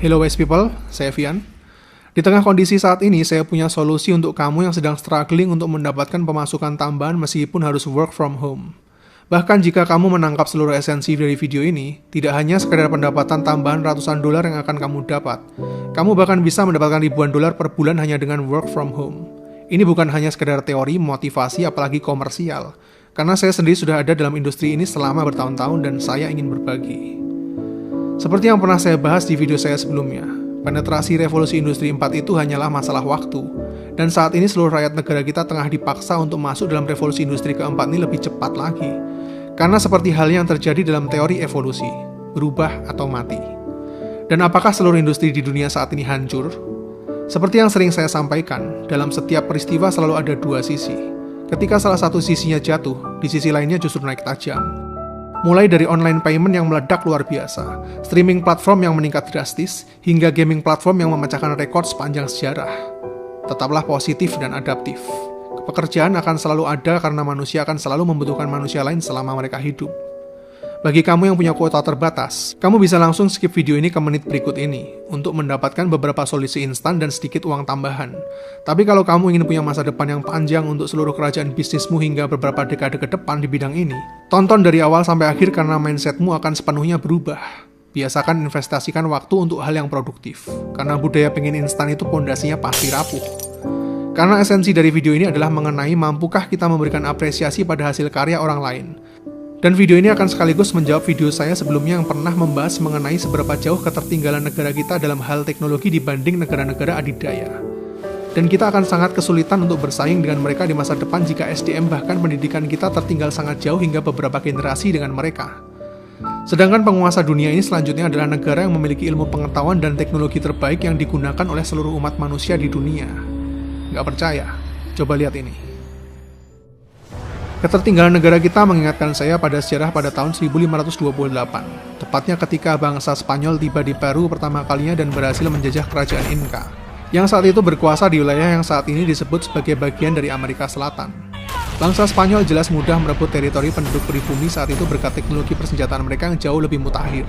Hello wise people, saya Vian. Di tengah kondisi saat ini, saya punya solusi untuk kamu yang sedang struggling untuk mendapatkan pemasukan tambahan meskipun harus work from home. Bahkan jika kamu menangkap seluruh esensi dari video ini, tidak hanya sekedar pendapatan tambahan ratusan dolar yang akan kamu dapat. Kamu bahkan bisa mendapatkan ribuan dolar per bulan hanya dengan work from home. Ini bukan hanya sekedar teori, motivasi, apalagi komersial. Karena saya sendiri sudah ada dalam industri ini selama bertahun-tahun dan saya ingin berbagi. Seperti yang pernah saya bahas di video saya sebelumnya, penetrasi revolusi industri 4 itu hanyalah masalah waktu. Dan saat ini seluruh rakyat negara kita tengah dipaksa untuk masuk dalam revolusi industri keempat ini lebih cepat lagi. Karena seperti hal yang terjadi dalam teori evolusi, berubah atau mati. Dan apakah seluruh industri di dunia saat ini hancur? Seperti yang sering saya sampaikan, dalam setiap peristiwa selalu ada dua sisi. Ketika salah satu sisinya jatuh, di sisi lainnya justru naik tajam. Mulai dari online payment yang meledak luar biasa, streaming platform yang meningkat drastis, hingga gaming platform yang memecahkan rekor sepanjang sejarah. Tetaplah positif dan adaptif. Pekerjaan akan selalu ada karena manusia akan selalu membutuhkan manusia lain selama mereka hidup. Bagi kamu yang punya kuota terbatas, kamu bisa langsung skip video ini ke menit berikut ini untuk mendapatkan beberapa solusi instan dan sedikit uang tambahan. Tapi kalau kamu ingin punya masa depan yang panjang untuk seluruh kerajaan bisnismu hingga beberapa dekade ke depan di bidang ini, tonton dari awal sampai akhir karena mindsetmu akan sepenuhnya berubah. Biasakan investasikan waktu untuk hal yang produktif, karena budaya pengen instan itu pondasinya pasti rapuh. Karena esensi dari video ini adalah mengenai mampukah kita memberikan apresiasi pada hasil karya orang lain. Dan video ini akan sekaligus menjawab video saya sebelumnya yang pernah membahas mengenai seberapa jauh ketertinggalan negara kita dalam hal teknologi dibanding negara-negara adidaya. Dan kita akan sangat kesulitan untuk bersaing dengan mereka di masa depan jika SDM bahkan pendidikan kita tertinggal sangat jauh hingga beberapa generasi dengan mereka. Sedangkan penguasa dunia ini selanjutnya adalah negara yang memiliki ilmu pengetahuan dan teknologi terbaik yang digunakan oleh seluruh umat manusia di dunia. Nggak percaya? Coba lihat ini. Ketertinggalan negara kita mengingatkan saya pada sejarah pada tahun 1528, tepatnya ketika bangsa Spanyol tiba di Peru pertama kalinya dan berhasil menjajah kerajaan Inca, yang saat itu berkuasa di wilayah yang saat ini disebut sebagai bagian dari Amerika Selatan. Bangsa Spanyol jelas mudah merebut teritori penduduk pribumi saat itu berkat teknologi persenjataan mereka yang jauh lebih mutakhir.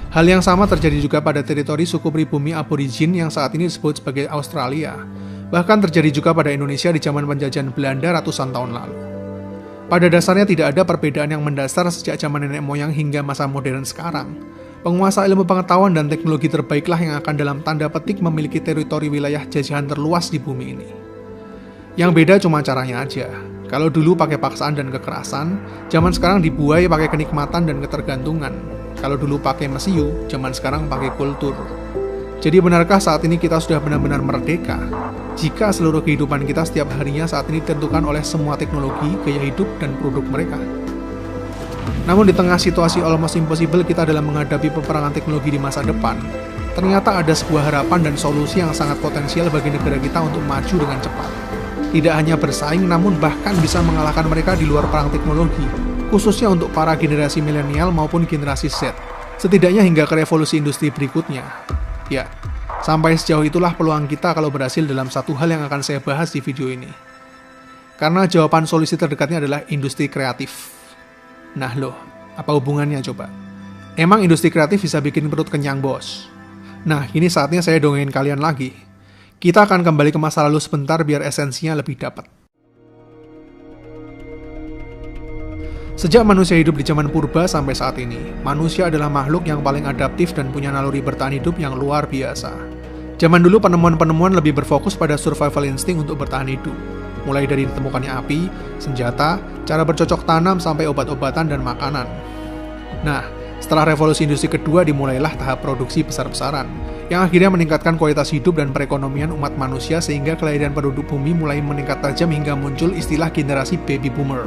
Hal yang sama terjadi juga pada teritori suku pribumi aborigin yang saat ini disebut sebagai Australia. Bahkan terjadi juga pada Indonesia di zaman penjajahan Belanda ratusan tahun lalu. Pada dasarnya tidak ada perbedaan yang mendasar sejak zaman nenek moyang hingga masa modern sekarang. Penguasa ilmu pengetahuan dan teknologi terbaiklah yang akan dalam tanda petik memiliki teritori wilayah jajahan terluas di bumi ini. Yang beda cuma caranya aja. Kalau dulu pakai paksaan dan kekerasan, zaman sekarang dibuai pakai kenikmatan dan ketergantungan. Kalau dulu pakai mesiu, zaman sekarang pakai kultur. Jadi benarkah saat ini kita sudah benar-benar merdeka? Jika seluruh kehidupan kita setiap harinya saat ini ditentukan oleh semua teknologi, gaya hidup, dan produk mereka. Namun di tengah situasi almost impossible kita dalam menghadapi peperangan teknologi di masa depan, ternyata ada sebuah harapan dan solusi yang sangat potensial bagi negara kita untuk maju dengan cepat. Tidak hanya bersaing, namun bahkan bisa mengalahkan mereka di luar perang teknologi, khususnya untuk para generasi milenial maupun generasi Z, setidaknya hingga ke revolusi industri berikutnya. Ya, sampai sejauh itulah peluang kita kalau berhasil dalam satu hal yang akan saya bahas di video ini. Karena jawaban solusi terdekatnya adalah industri kreatif. Nah loh, apa hubungannya coba? Emang industri kreatif bisa bikin perut kenyang, bos? Nah, ini saatnya saya dongengin kalian lagi. Kita akan kembali ke masa lalu sebentar biar esensinya lebih dapat. Sejak manusia hidup di zaman purba sampai saat ini, manusia adalah makhluk yang paling adaptif dan punya naluri bertahan hidup yang luar biasa. Zaman dulu penemuan-penemuan lebih berfokus pada survival instinct untuk bertahan hidup. Mulai dari ditemukannya api, senjata, cara bercocok tanam sampai obat-obatan dan makanan. Nah, setelah revolusi industri kedua dimulailah tahap produksi besar-besaran, yang akhirnya meningkatkan kualitas hidup dan perekonomian umat manusia sehingga kelahiran penduduk bumi mulai meningkat tajam hingga muncul istilah generasi baby boomer.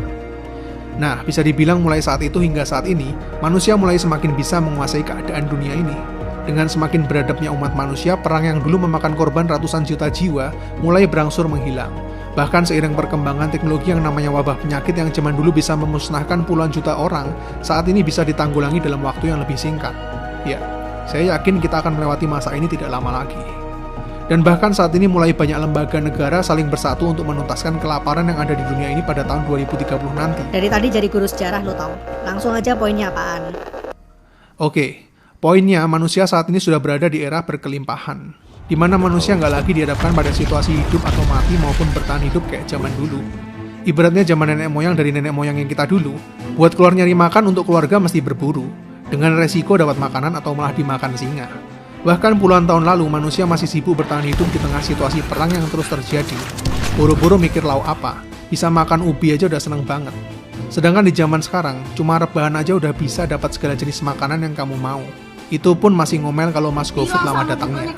Nah, bisa dibilang mulai saat itu hingga saat ini, manusia mulai semakin bisa menguasai keadaan dunia ini. Dengan semakin beradabnya umat manusia, perang yang dulu memakan korban ratusan juta jiwa mulai berangsur menghilang. Bahkan seiring perkembangan teknologi yang namanya wabah penyakit yang zaman dulu bisa memusnahkan puluhan juta orang, saat ini bisa ditanggulangi dalam waktu yang lebih singkat. Ya, saya yakin kita akan melewati masa ini tidak lama lagi. Dan bahkan saat ini mulai banyak lembaga negara saling bersatu untuk menuntaskan kelaparan yang ada di dunia ini pada tahun 2030 nanti. Dari tadi jadi guru sejarah lo tau. Langsung aja poinnya apaan? Oke, Poinnya, manusia saat ini sudah berada di era berkelimpahan, di mana manusia nggak lagi dihadapkan pada situasi hidup atau mati maupun bertahan hidup kayak zaman dulu. Ibaratnya zaman nenek moyang dari nenek moyang yang kita dulu, buat keluar nyari makan untuk keluarga mesti berburu, dengan resiko dapat makanan atau malah dimakan singa. Bahkan puluhan tahun lalu, manusia masih sibuk bertahan hidup di tengah situasi perang yang terus terjadi. Buru-buru mikir lauk apa, bisa makan ubi aja udah seneng banget. Sedangkan di zaman sekarang, cuma rebahan aja udah bisa dapat segala jenis makanan yang kamu mau. Itu pun masih ngomel kalau Mas GoFood lama datangnya.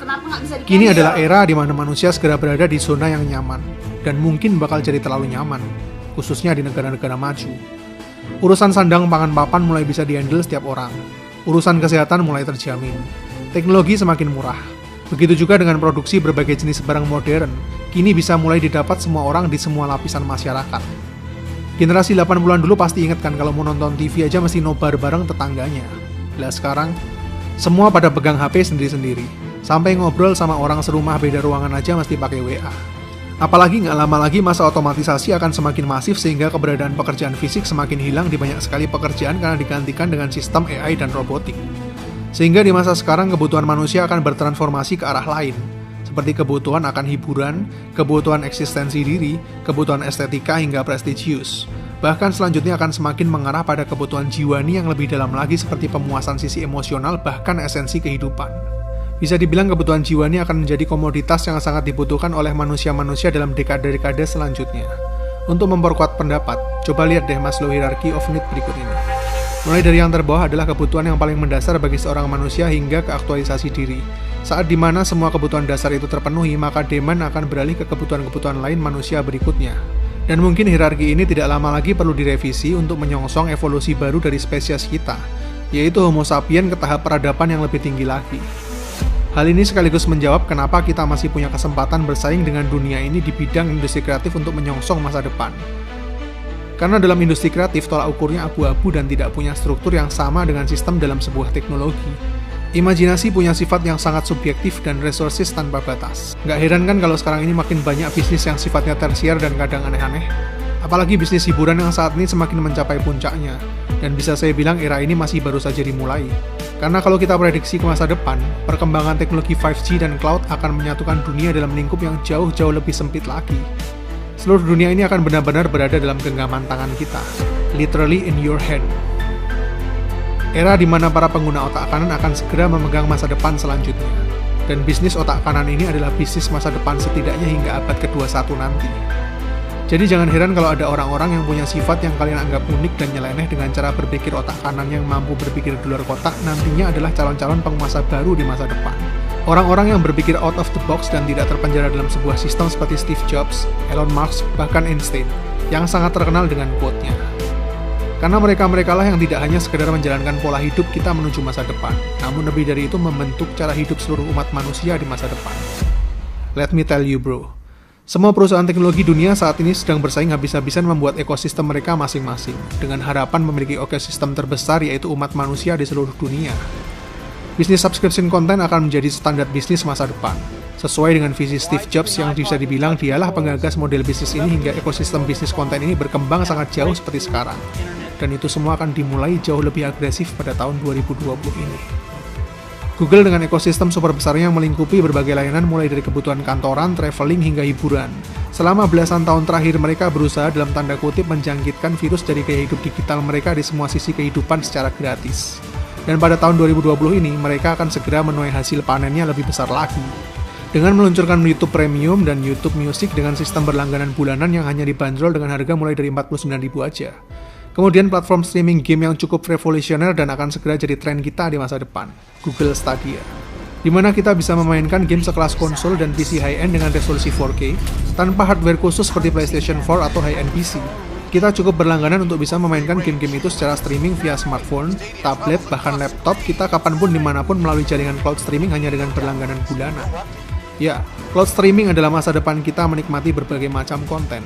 Kini adalah era di mana manusia segera berada di zona yang nyaman, dan mungkin bakal jadi terlalu nyaman, khususnya di negara-negara maju. Urusan sandang pangan papan mulai bisa dihandle setiap orang. Urusan kesehatan mulai terjamin. Teknologi semakin murah. Begitu juga dengan produksi berbagai jenis barang modern, kini bisa mulai didapat semua orang di semua lapisan masyarakat. Generasi 80-an dulu pasti ingat kan kalau mau nonton TV aja mesti nobar bareng tetangganya. Lah sekarang, semua pada pegang HP sendiri-sendiri. Sampai ngobrol sama orang serumah beda ruangan aja mesti pakai WA. Apalagi nggak lama lagi masa otomatisasi akan semakin masif sehingga keberadaan pekerjaan fisik semakin hilang di banyak sekali pekerjaan karena digantikan dengan sistem AI dan robotik. Sehingga di masa sekarang kebutuhan manusia akan bertransformasi ke arah lain, seperti kebutuhan akan hiburan, kebutuhan eksistensi diri, kebutuhan estetika hingga prestisius. Bahkan selanjutnya akan semakin mengarah pada kebutuhan jiwani yang lebih dalam lagi seperti pemuasan sisi emosional bahkan esensi kehidupan. Bisa dibilang kebutuhan jiwani akan menjadi komoditas yang sangat dibutuhkan oleh manusia-manusia dalam dekade-dekade selanjutnya. Untuk memperkuat pendapat, coba lihat deh Maslow Hierarchy of Need berikut ini. Mulai dari yang terbawah adalah kebutuhan yang paling mendasar bagi seorang manusia hingga ke aktualisasi diri. Saat dimana semua kebutuhan dasar itu terpenuhi, maka demand akan beralih ke kebutuhan-kebutuhan lain manusia berikutnya. Dan mungkin hierarki ini tidak lama lagi perlu direvisi untuk menyongsong evolusi baru dari spesies kita, yaitu Homo sapien ke tahap peradaban yang lebih tinggi lagi. Hal ini sekaligus menjawab kenapa kita masih punya kesempatan bersaing dengan dunia ini di bidang industri kreatif untuk menyongsong masa depan. Karena dalam industri kreatif tolak ukurnya abu-abu dan tidak punya struktur yang sama dengan sistem dalam sebuah teknologi. Imajinasi punya sifat yang sangat subjektif dan resources tanpa batas. Nggak heran kan kalau sekarang ini makin banyak bisnis yang sifatnya tersier dan kadang aneh-aneh. Apalagi bisnis hiburan yang saat ini semakin mencapai puncaknya. Dan bisa saya bilang era ini masih baru saja dimulai. Karena kalau kita prediksi ke masa depan, perkembangan teknologi 5G dan cloud akan menyatukan dunia dalam lingkup yang jauh-jauh lebih sempit lagi. Seluruh dunia ini akan benar-benar berada dalam genggaman tangan kita. Literally in your hand. Era di mana para pengguna otak kanan akan segera memegang masa depan selanjutnya. Dan bisnis otak kanan ini adalah bisnis masa depan setidaknya hingga abad ke-21 nanti. Jadi jangan heran kalau ada orang-orang yang punya sifat yang kalian anggap unik dan nyeleneh dengan cara berpikir otak kanan yang mampu berpikir di luar kotak nantinya adalah calon-calon penguasa baru di masa depan. Orang-orang yang berpikir out of the box dan tidak terpenjara dalam sebuah sistem seperti Steve Jobs, Elon Musk, bahkan Einstein, yang sangat terkenal dengan quote-nya. Karena mereka-mereka lah yang tidak hanya sekedar menjalankan pola hidup kita menuju masa depan, namun lebih dari itu membentuk cara hidup seluruh umat manusia di masa depan. Let me tell you bro, semua perusahaan teknologi dunia saat ini sedang bersaing habis-habisan membuat ekosistem mereka masing-masing, dengan harapan memiliki ekosistem terbesar yaitu umat manusia di seluruh dunia. Bisnis subscription content akan menjadi standar bisnis masa depan, sesuai dengan visi Steve Jobs yang bisa dibilang dialah penggagas model bisnis ini hingga ekosistem bisnis konten ini berkembang sangat jauh seperti sekarang. Dan itu semua akan dimulai jauh lebih agresif pada tahun 2020 ini. Google dengan ekosistem super besarnya yang melingkupi berbagai layanan mulai dari kebutuhan kantoran, traveling, hingga hiburan. Selama belasan tahun terakhir mereka berusaha dalam tanda kutip menjangkitkan virus dari gaya hidup digital mereka di semua sisi kehidupan secara gratis. Dan pada tahun 2020 ini mereka akan segera menuai hasil panennya lebih besar lagi. Dengan meluncurkan YouTube Premium dan YouTube Music dengan sistem berlangganan bulanan yang hanya dibanderol dengan harga mulai dari 49.000 aja. Kemudian platform streaming game yang cukup revolusioner dan akan segera jadi tren kita di masa depan, Google Stadia. Di mana kita bisa memainkan game sekelas konsol dan PC high-end dengan resolusi 4K, tanpa hardware khusus seperti PlayStation 4 atau high-end PC. Kita cukup berlangganan untuk bisa memainkan game-game itu secara streaming via smartphone, tablet, bahkan laptop kita kapanpun dimanapun melalui jaringan cloud streaming hanya dengan berlangganan bulanan. Ya, cloud streaming adalah masa depan kita menikmati berbagai macam konten.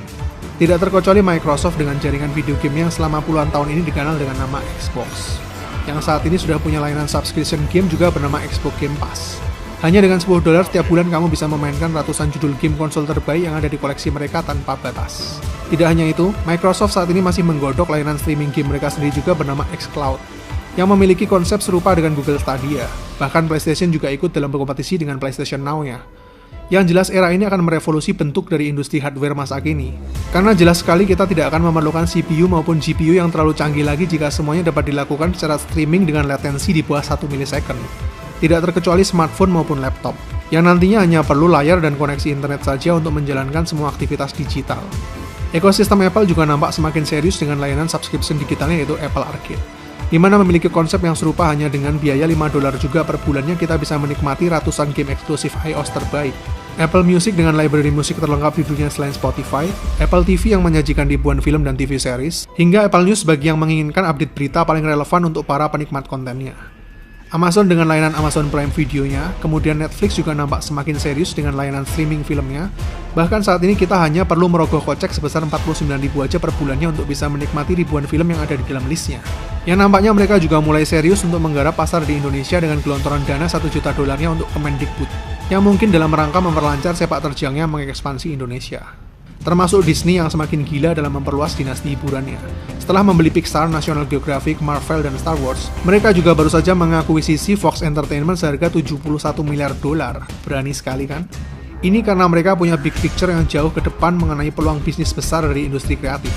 Tidak terkecuali Microsoft dengan jaringan video game yang selama puluhan tahun ini dikenal dengan nama Xbox. Yang saat ini sudah punya layanan subscription game juga bernama Xbox Game Pass. Hanya dengan $10 setiap bulan kamu bisa memainkan ratusan judul game konsol terbaik yang ada di koleksi mereka tanpa batas. Tidak hanya itu, Microsoft saat ini masih menggodok layanan streaming game mereka sendiri juga bernama xCloud. yang memiliki konsep serupa dengan Google Stadia. Bahkan PlayStation juga ikut dalam berkompetisi dengan PlayStation Now-nya. Yang jelas era ini akan merevolusi bentuk dari industri hardware masa kini. Karena jelas sekali kita tidak akan memerlukan CPU maupun GPU yang terlalu canggih lagi jika semuanya dapat dilakukan secara streaming dengan latensi di bawah 1 milisecond. Tidak terkecuali smartphone maupun laptop, yang nantinya hanya perlu layar dan koneksi internet saja untuk menjalankan semua aktivitas digital. Ekosistem Apple juga nampak semakin serius dengan layanan subscription digitalnya yaitu Apple Arcade, di mana memiliki konsep yang serupa hanya dengan biaya $5 juga per bulannya kita bisa menikmati ratusan game eksklusif iOS terbaik. Apple Music dengan library musik terlengkap di dunia selain Spotify, Apple TV yang menyajikan ribuan film dan TV series, hingga Apple News bagi yang menginginkan update berita paling relevan untuk para penikmat kontennya. Amazon dengan layanan Amazon Prime Video-nya, kemudian Netflix juga nampak semakin serius dengan layanan streaming filmnya. Bahkan saat ini kita hanya perlu merogoh kocek sebesar 49.000 aja per bulannya untuk bisa menikmati ribuan film yang ada di dalam listnya. Yang nampaknya mereka juga mulai serius untuk menggarap pasar di Indonesia dengan gelontoran dana $1 juta untuk Kemendikbud, yang mungkin dalam rangka memperlancar sepak terjangnya mengekspansi Indonesia. Termasuk Disney yang semakin gila dalam memperluas dinasti hiburannya. Setelah membeli Pixar, National Geographic, Marvel, dan Star Wars, mereka juga baru saja mengakuisisi Fox Entertainment seharga $71 miliar. Berani sekali kan? Ini karena mereka punya big picture yang jauh ke depan mengenai peluang bisnis besar dari industri kreatif.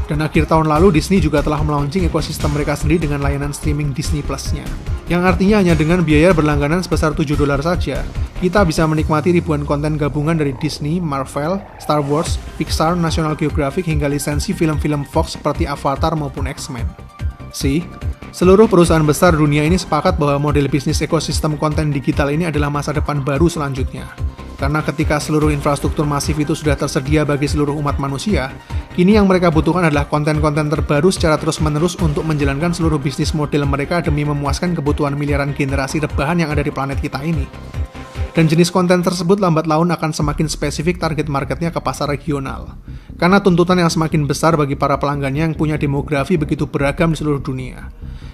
Dan akhir tahun lalu, Disney juga telah melaunching ekosistem mereka sendiri dengan layanan streaming Disney Plus-nya. Yang artinya hanya dengan biaya berlangganan sebesar $7 saja, kita bisa menikmati ribuan konten gabungan dari Disney, Marvel, Star Wars, Pixar, National Geographic, hingga lisensi film-film Fox seperti Avatar maupun X-Men. Seluruh perusahaan besar dunia ini sepakat bahwa model bisnis ekosistem konten digital ini adalah masa depan baru selanjutnya. Karena ketika seluruh infrastruktur masif itu sudah tersedia bagi seluruh umat manusia, kini yang mereka butuhkan adalah konten-konten terbaru secara terus-menerus untuk menjalankan seluruh bisnis model mereka demi memuaskan kebutuhan miliaran generasi rebahan yang ada di planet kita ini. Dan jenis konten tersebut lambat laun akan semakin spesifik target marketnya ke pasar regional. Karena tuntutan yang semakin besar bagi para pelanggannya yang punya demografi begitu beragam di seluruh dunia.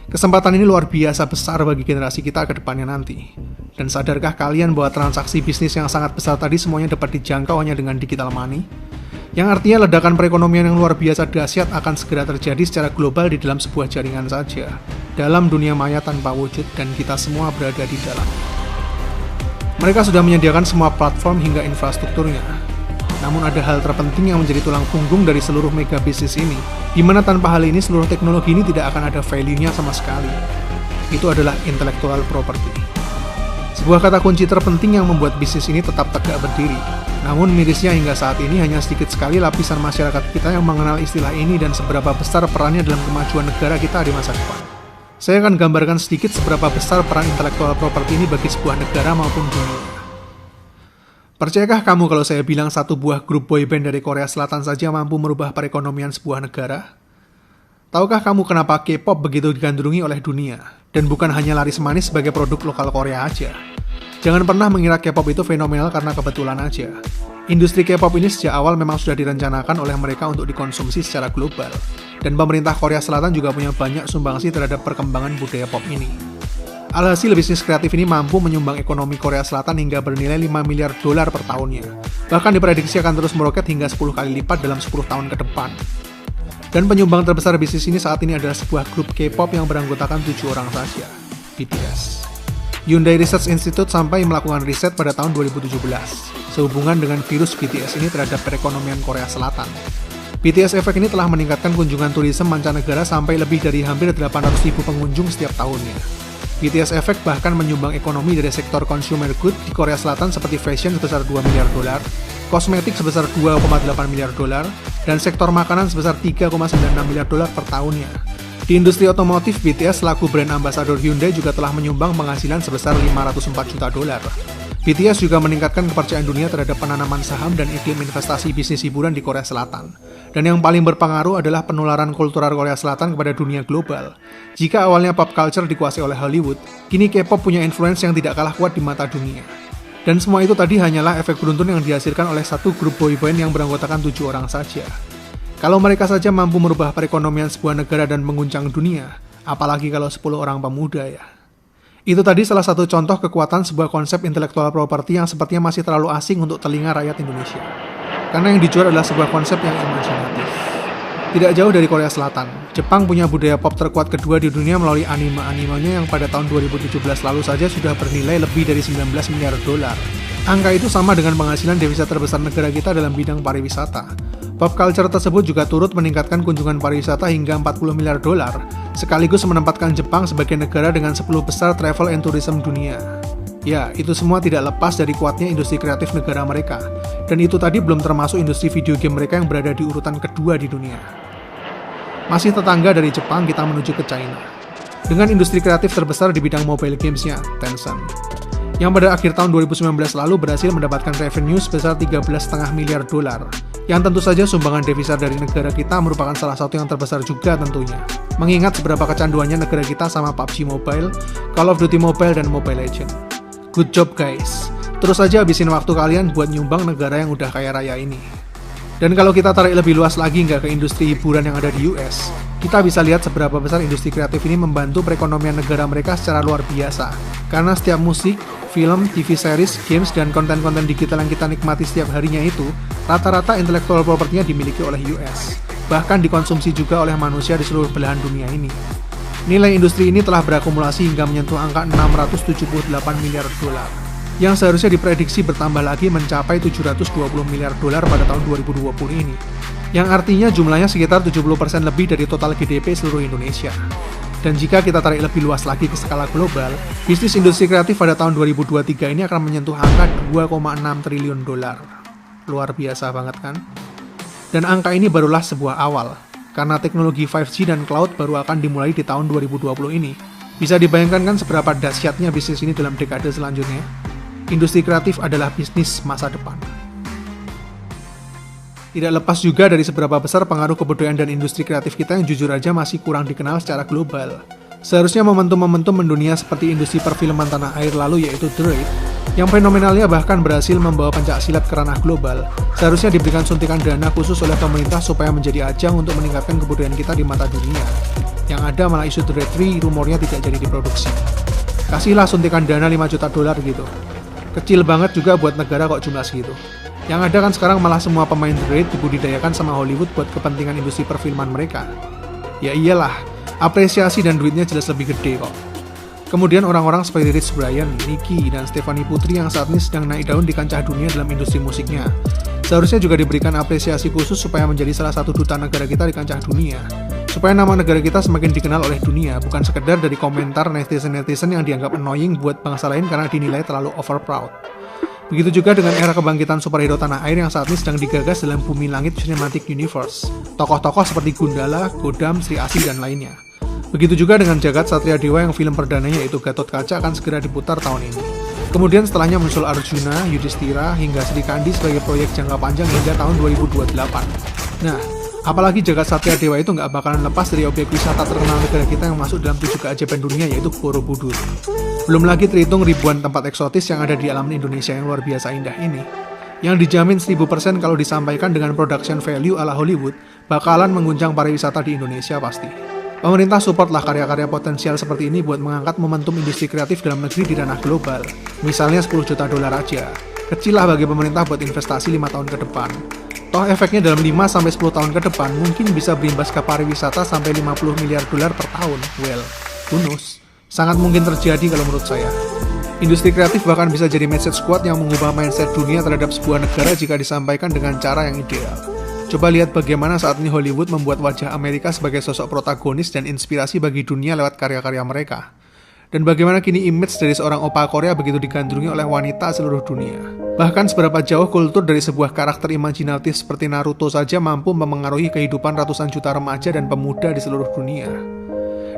Kesempatan ini luar biasa besar bagi generasi kita ke depannya nanti. Dan sadarkah kalian bahwa transaksi bisnis yang sangat besar tadi semuanya dapat dijangkau hanya dengan digital money? Yang artinya ledakan perekonomian yang luar biasa dahsyat akan segera terjadi secara global di dalam sebuah jaringan saja. Dalam dunia maya tanpa wujud dan kita semua berada di dalamnya. Mereka sudah menyediakan semua platform hingga infrastrukturnya. Namun ada hal terpenting yang menjadi tulang punggung dari seluruh mega bisnis ini, di mana tanpa hal ini seluruh teknologi ini tidak akan ada value-nya sama sekali. Itu adalah intellectual property. Sebuah kata kunci terpenting yang membuat bisnis ini tetap tegak berdiri. Namun mirisnya hingga saat ini hanya sedikit sekali lapisan masyarakat kita yang mengenal istilah ini dan seberapa besar perannya dalam kemajuan negara kita di masa depan. Saya akan gambarkan sedikit seberapa besar peran intellectual property ini bagi sebuah negara maupun dunia. Percayakah kamu kalau saya bilang satu buah grup boyband dari Korea Selatan saja mampu merubah perekonomian sebuah negara? Tahukah kamu kenapa K-pop begitu digandrungi oleh dunia? Dan bukan hanya laris manis sebagai produk lokal Korea aja. Jangan pernah mengira K-pop itu fenomenal karena kebetulan aja. Industri K-pop ini sejak awal memang sudah direncanakan oleh mereka untuk dikonsumsi secara global. Dan pemerintah Korea Selatan juga punya banyak sumbangsi terhadap perkembangan budaya pop ini. Alhasil bisnis kreatif ini mampu menyumbang ekonomi Korea Selatan hingga bernilai $5 miliar per tahunnya. Bahkan diprediksi akan terus meroket hingga 10 kali lipat dalam 10 tahun ke depan. Dan penyumbang terbesar bisnis ini saat ini adalah sebuah grup K-pop yang beranggotakan 7 orang saja, BTS. Hyundai Research Institute sampai melakukan riset pada tahun 2017, sehubungan dengan virus BTS ini terhadap perekonomian Korea Selatan. BTS Effect ini telah meningkatkan kunjungan turisme mancanegara sampai lebih dari hampir 800.000 pengunjung setiap tahunnya. BTS Effect bahkan menyumbang ekonomi dari sektor consumer good di Korea Selatan seperti fashion sebesar $2 miliar, kosmetik sebesar $2,8 miliar, dan sektor makanan sebesar $3,96 miliar per tahunnya. Di industri otomotif, BTS selaku brand ambassador Hyundai juga telah menyumbang penghasilan sebesar $504 juta. BTS juga meningkatkan kepercayaan dunia terhadap penanaman saham dan iklim investasi bisnis hiburan di Korea Selatan. Dan yang paling berpengaruh adalah penularan kultural Korea Selatan kepada dunia global. Jika awalnya pop culture dikuasai oleh Hollywood, kini K-pop punya influence yang tidak kalah kuat di mata dunia. Dan semua itu tadi hanyalah efek beruntun yang dihasilkan oleh satu grup boyband yang beranggotakan 7 orang saja. Kalau mereka saja mampu merubah perekonomian sebuah negara dan mengguncang dunia, apalagi kalau 10 orang pemuda ya. Itu tadi salah satu contoh kekuatan sebuah konsep intellectual property yang sepertinya masih terlalu asing untuk telinga rakyat Indonesia. Karena yang dijual adalah sebuah konsep yang imajinatif. Tidak jauh dari Korea Selatan, Jepang punya budaya pop terkuat kedua di dunia melalui anime-animenya yang pada tahun 2017 lalu saja sudah bernilai lebih dari 19 miliar dolar. Angka itu sama dengan penghasilan devisa terbesar negara kita dalam bidang pariwisata. Pop culture tersebut juga turut meningkatkan kunjungan pariwisata hingga 40 miliar dolar, sekaligus menempatkan Jepang sebagai negara dengan 10 besar travel and tourism dunia. Ya, itu semua tidak lepas dari kuatnya industri kreatif negara mereka. Dan itu tadi belum termasuk industri video game mereka yang berada di urutan kedua di dunia. Masih tetangga dari Jepang, kita menuju ke China. Dengan industri kreatif terbesar di bidang mobile gamesnya, Tencent. Yang pada akhir tahun 2019 lalu berhasil mendapatkan revenue sebesar 13,5 miliar dolar. Yang tentu saja sumbangan devisa dari negara kita merupakan salah satu yang terbesar juga tentunya. Mengingat seberapa kecanduannya negara kita sama PUBG Mobile, Call of Duty Mobile, dan Mobile Legends. Good job guys. Terus aja habisin waktu kalian buat nyumbang negara yang udah kaya raya ini. Dan kalau kita tarik lebih luas lagi nggak ke industri hiburan yang ada di US, kita bisa lihat seberapa besar industri kreatif ini membantu perekonomian negara mereka secara luar biasa. Karena setiap musik, film, TV series, games, dan konten-konten digital yang kita nikmati setiap harinya itu, rata-rata intellectual property-nya dimiliki oleh US. Bahkan dikonsumsi juga oleh manusia di seluruh belahan dunia ini. Nilai industri ini telah berakumulasi hingga menyentuh angka 678 miliar dolar, yang seharusnya diprediksi bertambah lagi mencapai 720 miliar dolar pada tahun 2020 ini, yang artinya jumlahnya sekitar 70% lebih dari total GDP seluruh Indonesia. Dan jika kita tarik lebih luas lagi ke skala global, bisnis industri kreatif pada tahun 2023 ini akan menyentuh angka 2,6 triliun dolar. Luar biasa banget kan? Dan angka ini barulah sebuah awal, karena teknologi 5G dan cloud baru akan dimulai di tahun 2020 ini. Bisa dibayangkan kan seberapa dahsyatnya bisnis ini dalam dekade selanjutnya? Industri kreatif adalah bisnis masa depan. Tidak lepas juga dari seberapa besar pengaruh kebudayaan dan industri kreatif kita yang jujur aja masih kurang dikenal secara global. Seharusnya momentum-momentum mendunia seperti industri perfilman tanah air lalu yaitu The Raid, yang fenomenalnya bahkan berhasil membawa pencaksilat ke ranah global, seharusnya diberikan suntikan dana khusus oleh pemerintah supaya menjadi ajang untuk meningkatkan kebudayaan kita di mata dunia. Yang ada malah isu The Raid 3 rumornya tidak jadi diproduksi. Kasihlah suntikan dana 5 juta dolar gitu. Kecil banget juga buat negara kok jumlah segitu. Yang ada kan sekarang malah semua pemain The Raid dibudidayakan sama Hollywood buat kepentingan industri perfilman mereka. Ya iyalah, apresiasi dan duitnya jelas lebih gede kok. Kemudian orang-orang seperti Rich Brian, Nicki, dan Stephanie Putri yang saat ini sedang naik daun di kancah dunia dalam industri musiknya, seharusnya juga diberikan apresiasi khusus supaya menjadi salah satu duta negara kita di kancah dunia. Supaya nama negara kita semakin dikenal oleh dunia, bukan sekedar dari komentar netizen-netizen yang dianggap annoying buat bangsa lain karena dinilai terlalu over proud. Begitu juga dengan era kebangkitan superhero tanah air yang saat ini sedang digagas dalam bumi langit Cinematic Universe. Tokoh-tokoh seperti Gundala, Godam, Sri Asih, dan lainnya. Begitu juga dengan Jagat Satria Dewa yang film perdananya yaitu Gatot Kaca akan segera diputar tahun ini. Kemudian setelahnya muncul Arjuna, Yudhistira, hingga Sri Kandi sebagai proyek jangka panjang hingga tahun 2028. Nah, apalagi Jagat Satria Dewa itu nggak bakalan lepas dari objek wisata terkenal negara kita yang masuk dalam 7 keajaiban dunia yaitu Borobudur. Belum lagi terhitung ribuan tempat eksotis yang ada di alam Indonesia yang luar biasa indah ini, yang dijamin 1000% kalau disampaikan dengan production value ala Hollywood, bakalan mengguncang pariwisata di Indonesia pasti. Pemerintah supportlah karya-karya potensial seperti ini buat mengangkat momentum industri kreatif dalam negeri di ranah global. Misalnya 10 juta dolar aja. Kecil lah bagi pemerintah buat investasi 5 tahun ke depan. Toh efeknya dalam 5-10 tahun ke depan mungkin bisa berimbas ke pariwisata sampai 50 miliar dolar per tahun. Well, who knows? Sangat mungkin terjadi kalau menurut saya. Industri kreatif bahkan bisa jadi message kuat yang mengubah mindset dunia terhadap sebuah negara jika disampaikan dengan cara yang ideal. Coba lihat bagaimana saat ini Hollywood membuat wajah Amerika sebagai sosok protagonis dan inspirasi bagi dunia lewat karya-karya mereka. Dan bagaimana kini image dari seorang opa Korea begitu digandrungi oleh wanita seluruh dunia. Bahkan seberapa jauh kultur dari sebuah karakter imajinatif seperti Naruto saja mampu memengaruhi kehidupan ratusan juta remaja dan pemuda di seluruh dunia.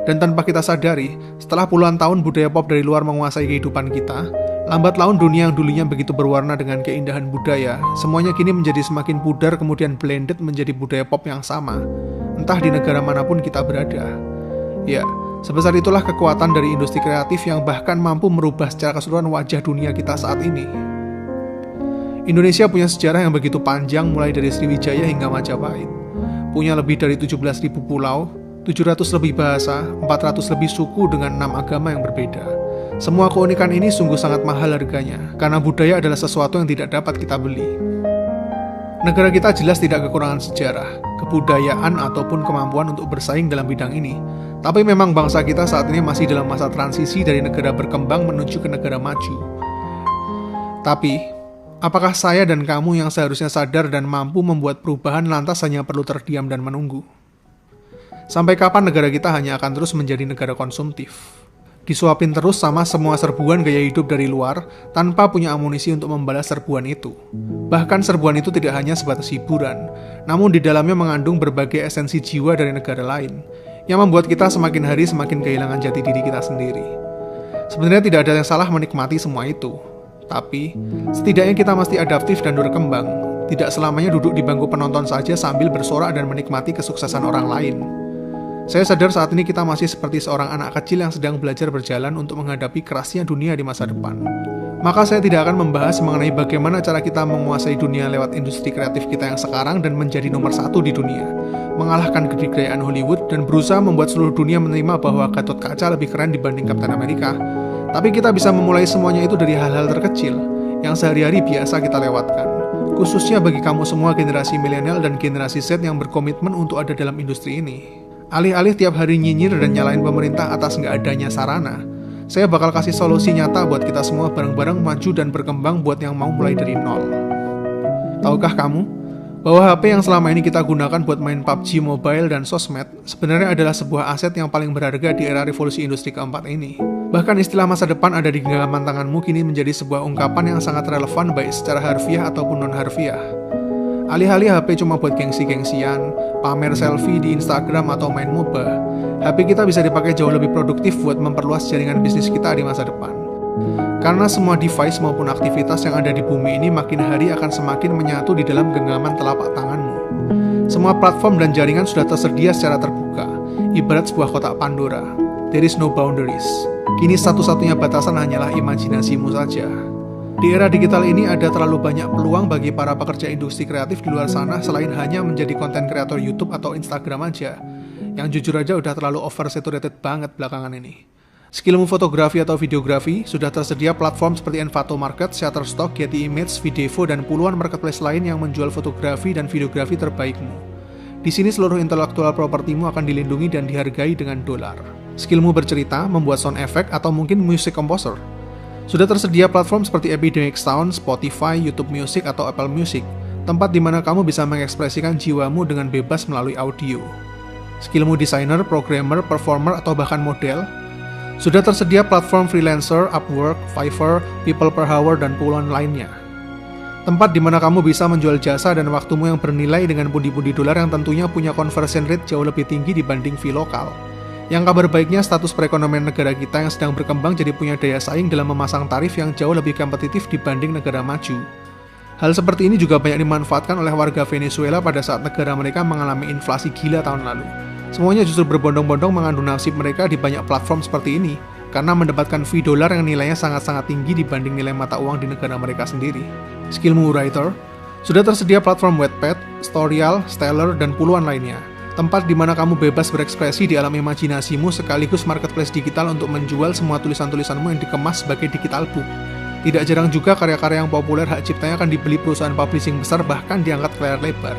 Dan tanpa kita sadari, setelah puluhan tahun budaya pop dari luar menguasai kehidupan kita, lambat laun dunia yang dulunya begitu berwarna dengan keindahan budaya, semuanya kini menjadi semakin pudar kemudian blended menjadi budaya pop yang sama, entah di negara manapun kita berada. Ya, sebesar itulah kekuatan dari industri kreatif yang bahkan mampu merubah secara keseluruhan wajah dunia kita saat ini. Indonesia punya sejarah yang begitu panjang mulai dari Sriwijaya hingga Majapahit. Punya lebih dari 17.000 pulau, 700 lebih bahasa, 400 lebih suku dengan 6 agama yang berbeda. Semua keunikan ini sungguh sangat mahal harganya, karena budaya adalah sesuatu yang tidak dapat kita beli. Negara kita jelas tidak kekurangan sejarah, kebudayaan, ataupun kemampuan untuk bersaing dalam bidang ini. Tapi memang bangsa kita saat ini masih dalam masa transisi dari negara berkembang menuju ke negara maju. Tapi, apakah saya dan kamu yang seharusnya sadar dan mampu membuat perubahan lantas hanya perlu terdiam dan menunggu? Sampai kapan negara kita hanya akan terus menjadi negara konsumtif? Disuapin terus sama semua serbuan gaya hidup dari luar tanpa punya amunisi untuk membalas serbuan itu. Bahkan serbuan itu tidak hanya sebatas hiburan, namun di dalamnya mengandung berbagai esensi jiwa dari negara lain, yang membuat kita semakin hari semakin kehilangan jati diri kita sendiri. Sebenarnya tidak ada yang salah menikmati semua itu, tapi setidaknya kita mesti adaptif dan berkembang, tidak selamanya duduk di bangku penonton saja sambil bersorak dan menikmati kesuksesan orang lain. Saya sadar saat ini kita masih seperti seorang anak kecil yang sedang belajar berjalan untuk menghadapi kerasnya dunia di masa depan. Maka saya tidak akan membahas mengenai bagaimana cara kita menguasai dunia lewat industri kreatif kita yang sekarang dan menjadi nomor 1 di dunia, mengalahkan kebudayaan Hollywood dan berusaha membuat seluruh dunia menerima bahwa Gatot Kaca lebih keren dibanding Captain America. Tapi kita bisa memulai semuanya itu dari hal-hal terkecil yang sehari-hari biasa kita lewatkan. Khususnya bagi kamu semua generasi milenial dan generasi Z yang berkomitmen untuk ada dalam industri ini. Alih-alih tiap hari nyinyir dan nyalain pemerintah atas nggak adanya sarana, saya bakal kasih solusi nyata buat kita semua bareng-bareng maju dan berkembang buat yang mau mulai dari nol. Tahukah kamu, bahwa HP yang selama ini kita gunakan buat main PUBG Mobile dan sosmed sebenarnya adalah sebuah aset yang paling berharga di era revolusi industri keempat ini. Bahkan istilah masa depan ada di genggaman tanganmu kini menjadi sebuah ungkapan yang sangat relevan baik secara harfiah ataupun non-harfiah. Alih-alih HP cuma buat gengsi-gengsian, pamer selfie di Instagram atau main MOBA, HP kita bisa dipakai jauh lebih produktif buat memperluas jaringan bisnis kita di masa depan. Karena semua device maupun aktivitas yang ada di bumi ini makin hari akan semakin menyatu di dalam genggaman telapak tanganmu. Semua platform dan jaringan sudah tersedia secara terbuka, ibarat sebuah kotak Pandora. There is no boundaries. Kini satu-satunya batasan hanyalah imajinasimu saja. Di era digital ini ada terlalu banyak peluang bagi para pekerja industri kreatif di luar sana selain hanya menjadi konten kreator YouTube atau Instagram aja, yang jujur aja udah terlalu oversaturated banget belakangan ini. Skillmu fotografi atau videografi, sudah tersedia platform seperti Envato Market, Shutterstock, Getty Images, Videvo, dan puluhan marketplace lain yang menjual fotografi dan videografi terbaikmu. Di sini seluruh intelektual propertimu akan dilindungi dan dihargai dengan dolar. Skillmu bercerita, membuat sound effect, atau mungkin music composer. Sudah tersedia platform seperti Epidemic Sound, Spotify, YouTube Music, atau Apple Music, tempat di mana kamu bisa mengekspresikan jiwamu dengan bebas melalui audio. Skillmu desainer, programmer, performer, atau bahkan model. Sudah tersedia platform freelancer, Upwork, Fiverr, People Per Hour, dan puluhan lainnya. Tempat di mana kamu bisa menjual jasa dan waktumu yang bernilai dengan pundi-pundi dolar yang tentunya punya conversion rate jauh lebih tinggi dibanding fee lokal. Yang kabar baiknya, status perekonomian negara kita yang sedang berkembang jadi punya daya saing dalam memasang tarif yang jauh lebih kompetitif dibanding negara maju. Hal seperti ini juga banyak dimanfaatkan oleh warga Venezuela pada saat negara mereka mengalami inflasi gila tahun lalu. Semuanya justru berbondong-bondong mengadu nasib mereka di banyak platform seperti ini, karena mendapatkan fee dolar yang nilainya sangat-sangat tinggi dibanding nilai mata uang di negara mereka sendiri. Skillmu writer, sudah tersedia platform Wattpad, Storyal, Stellar, dan puluhan lainnya. Tempat di mana kamu bebas berekspresi di alam imajinasimu sekaligus marketplace digital untuk menjual semua tulisan-tulisanmu yang dikemas sebagai digital book. Tidak jarang juga karya-karya yang populer hak ciptanya akan dibeli perusahaan publishing besar bahkan diangkat ke layar lebar.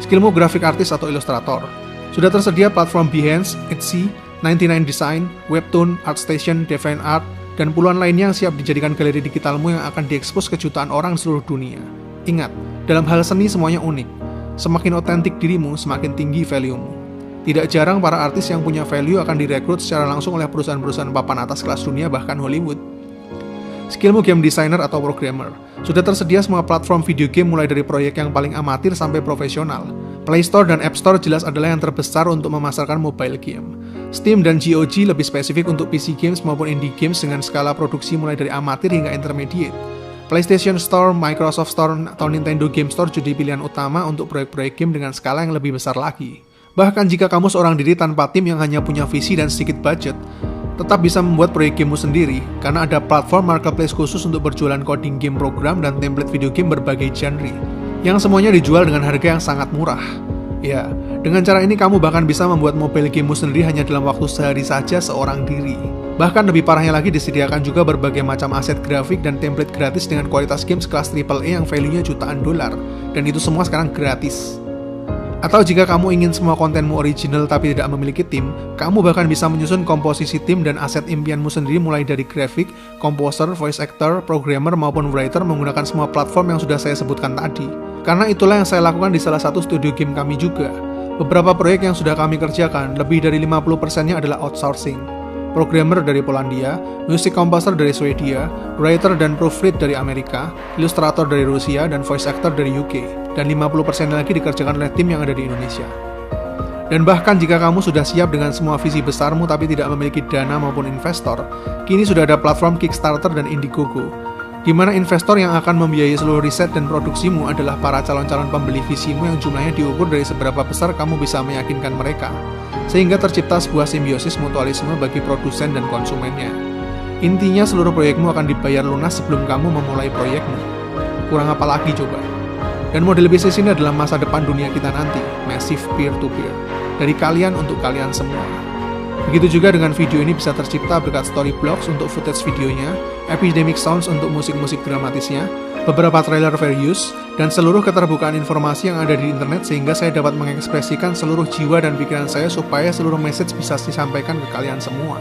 Skillmu graphic artist atau ilustrator. Sudah tersedia platform Behance, Etsy, 99 Design, Webtoon, ArtStation, DeviantArt, dan puluhan lainnya yang siap dijadikan galeri digitalmu yang akan diekspos ke jutaan orang di seluruh dunia. Ingat, dalam hal seni semuanya unik. Semakin otentik dirimu, semakin tinggi value-mu. Tidak jarang para artis yang punya value akan direkrut secara langsung oleh perusahaan-perusahaan papan atas kelas dunia bahkan Hollywood. Skillmu game designer atau programmer. Sudah tersedia semua platform video game mulai dari proyek yang paling amatir sampai profesional. Play Store dan App Store jelas adalah yang terbesar untuk memasarkan mobile game. Steam dan GOG lebih spesifik untuk PC games maupun indie games dengan skala produksi mulai dari amatir hingga intermediate. PlayStation Store, Microsoft Store, atau Nintendo Game Store jadi pilihan utama untuk proyek-proyek game dengan skala yang lebih besar lagi. Bahkan jika kamu seorang diri tanpa tim yang hanya punya visi dan sedikit budget, tetap bisa membuat proyek gamemu sendiri, karena ada platform marketplace khusus untuk berjualan coding game program dan template video game berbagai genre, yang semuanya dijual dengan harga yang sangat murah. Ya, dengan cara ini kamu bahkan bisa membuat mobile gamemu sendiri hanya dalam waktu sehari saja seorang diri. Bahkan lebih parahnya lagi, disediakan juga berbagai macam aset grafik dan template gratis dengan kualitas game sekelas AAA yang value-nya jutaan dolar, dan itu semua sekarang gratis. Atau jika kamu ingin semua kontenmu original tapi tidak memiliki tim, kamu bahkan bisa menyusun komposisi tim dan aset impianmu sendiri mulai dari grafik, komposer, voice actor, programmer maupun writer menggunakan semua platform yang sudah saya sebutkan tadi. Karena itulah yang saya lakukan di salah satu studio game kami juga. Beberapa proyek yang sudah kami kerjakan, lebih dari 50%-nya adalah outsourcing. Programmer dari Polandia, music composer dari Swedia, writer dan proofread dari Amerika, ilustrator dari Rusia, dan voice actor dari UK. Dan 50% lagi dikerjakan oleh tim yang ada di Indonesia. Dan bahkan jika kamu sudah siap dengan semua visi besarmu tapi tidak memiliki dana maupun investor, kini sudah ada platform Kickstarter dan Indiegogo, di mana investor yang akan membiayai seluruh riset dan produksimu adalah para calon-calon pembeli visimu yang jumlahnya diukur dari seberapa besar kamu bisa meyakinkan mereka, sehingga tercipta sebuah simbiosis mutualisme bagi produsen dan konsumennya. Intinya seluruh proyekmu akan dibayar lunas sebelum kamu memulai proyekmu. Kurang apa lagi coba? Dan model bisnis ini adalah masa depan dunia kita nanti, massive peer-to-peer, dari kalian untuk kalian semua. Begitu juga dengan video ini bisa tercipta berkat Storyblocks untuk footage videonya, Epidemic Sounds untuk musik-musik dramatisnya, beberapa trailer fair use, dan seluruh keterbukaan informasi yang ada di internet sehingga saya dapat mengekspresikan seluruh jiwa dan pikiran saya supaya seluruh message bisa disampaikan ke kalian semua.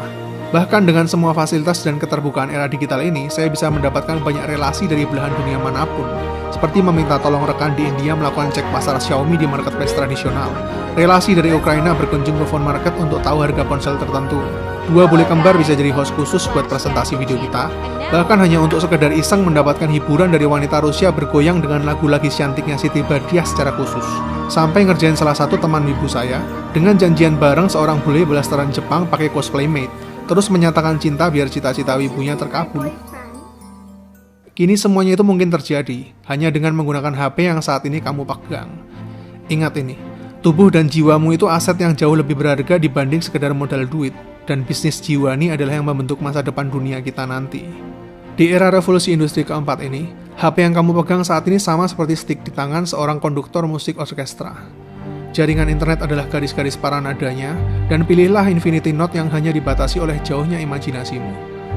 Bahkan dengan semua fasilitas dan keterbukaan era digital ini, saya bisa mendapatkan banyak relasi dari belahan dunia manapun, seperti meminta tolong rekan di India melakukan cek pasar Xiaomi di marketplace tradisional, relasi dari Ukraina berkunjung ke phone market untuk tahu harga ponsel tertentu, dua bule kembar bisa jadi host khusus buat presentasi video kita, bahkan hanya untuk sekedar iseng mendapatkan hiburan dari wanita Rusia bergoyang dengan lagu-lagu cantiknya Siti Badriah secara khusus, sampai ngerjain salah satu teman wibu saya dengan janjian bareng seorang bule blasteran Jepang pakai cosplay maid, terus menyatakan cinta biar cita-cita wibunya terkabul. Kini semuanya itu mungkin terjadi hanya dengan menggunakan HP yang saat ini kamu pegang. Ingat ini, tubuh dan jiwamu itu aset yang jauh lebih berharga dibanding sekedar modal duit, dan bisnis jiwa ini adalah yang membentuk masa depan dunia kita nanti. Di era revolusi industri keempat ini, HP yang kamu pegang saat ini sama seperti stick di tangan seorang konduktor musik orkestra. Jaringan internet adalah garis-garis para nadanya, dan pilihlah infinity note yang hanya dibatasi oleh jauhnya imajinasimu.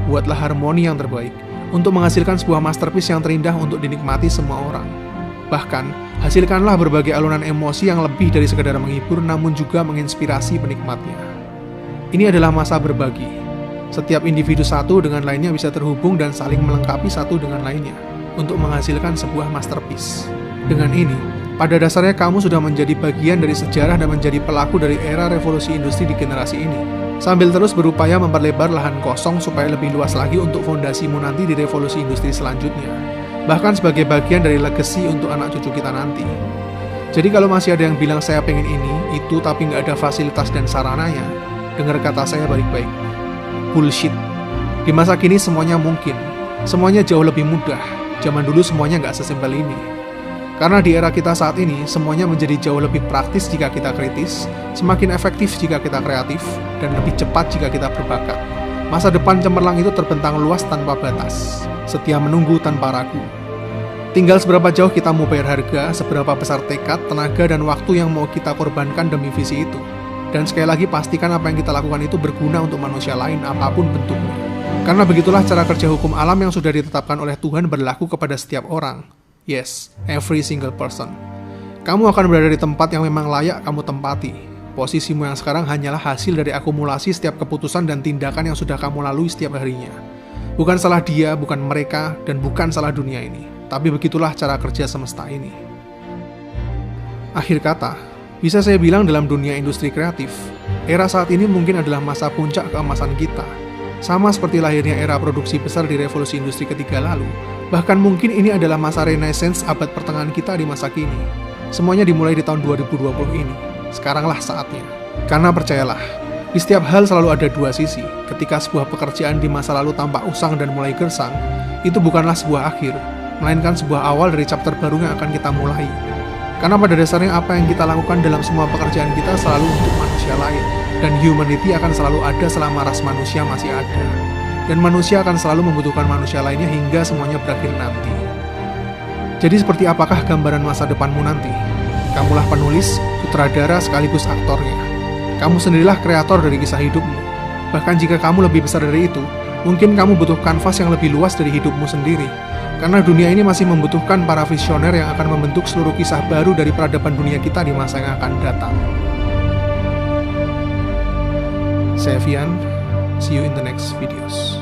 Buatlah harmoni yang terbaik, untuk menghasilkan sebuah masterpiece yang terindah untuk dinikmati semua orang. Bahkan, hasilkanlah berbagai alunan emosi yang lebih dari sekedar menghibur, namun juga menginspirasi penikmatnya. Ini adalah masa berbagi. Setiap individu satu dengan lainnya bisa terhubung dan saling melengkapi satu dengan lainnya, untuk menghasilkan sebuah masterpiece. Dengan ini, pada dasarnya kamu sudah menjadi bagian dari sejarah dan menjadi pelaku dari era revolusi industri di generasi ini, sambil terus berupaya memperlebar lahan kosong supaya lebih luas lagi untuk fondasimu nanti di revolusi industri selanjutnya, bahkan sebagai bagian dari legacy untuk anak cucu kita nanti. Jadi kalau masih ada yang bilang saya pengen ini, itu tapi nggak ada fasilitas dan sarananya, dengar kata saya baik-baik. Bullshit. Di masa kini semuanya mungkin, semuanya jauh lebih mudah. Zaman dulu semuanya nggak sesimpel ini. Karena di era kita saat ini, semuanya menjadi jauh lebih praktis jika kita kritis, semakin efektif jika kita kreatif, dan lebih cepat jika kita berbakat. Masa depan cemerlang itu terbentang luas tanpa batas, setia menunggu tanpa ragu. Tinggal seberapa jauh kita mau bayar harga, seberapa besar tekad, tenaga, dan waktu yang mau kita korbankan demi visi itu. Dan sekali lagi pastikan apa yang kita lakukan itu berguna untuk manusia lain, apapun bentuknya. Karena begitulah cara kerja hukum alam yang sudah ditetapkan oleh Tuhan berlaku kepada setiap orang. Yes, every single person. Kamu akan berada di tempat yang memang layak kamu tempati. Posisimu yang sekarang hanyalah hasil dari akumulasi setiap keputusan dan tindakan yang sudah kamu lalui setiap harinya. Bukan salah dia, bukan mereka, dan bukan salah dunia ini. Tapi begitulah cara kerja semesta ini. Akhir kata, bisa saya bilang dalam dunia industri kreatif, era saat ini mungkin adalah masa puncak keemasan kita. Sama seperti lahirnya era produksi besar di revolusi industri ketiga lalu, bahkan mungkin ini adalah masa renaissance abad pertengahan kita di masa kini. Semuanya dimulai di tahun 2020 ini. Sekaranglah saatnya. Karena percayalah, di setiap hal selalu ada dua sisi. Ketika sebuah pekerjaan di masa lalu tampak usang dan mulai gersang, itu bukanlah sebuah akhir, melainkan sebuah awal dari chapter baru yang akan kita mulai. Karena pada dasarnya apa yang kita lakukan dalam semua pekerjaan kita selalu untuk manusia lain. Dan humanity akan selalu ada selama ras manusia masih ada. Dan manusia akan selalu membutuhkan manusia lainnya hingga semuanya berakhir nanti. Jadi seperti apakah gambaran masa depanmu nanti? Kamulah penulis, sutradara sekaligus aktornya. Kamu sendirilah kreator dari kisah hidupmu. Bahkan jika kamu lebih besar dari itu, mungkin kamu butuh kanvas yang lebih luas dari hidupmu sendiri. Karena dunia ini masih membutuhkan para visioner yang akan membentuk seluruh kisah baru dari peradaban dunia kita di masa yang akan datang. Saya Fian, see you in the next videos.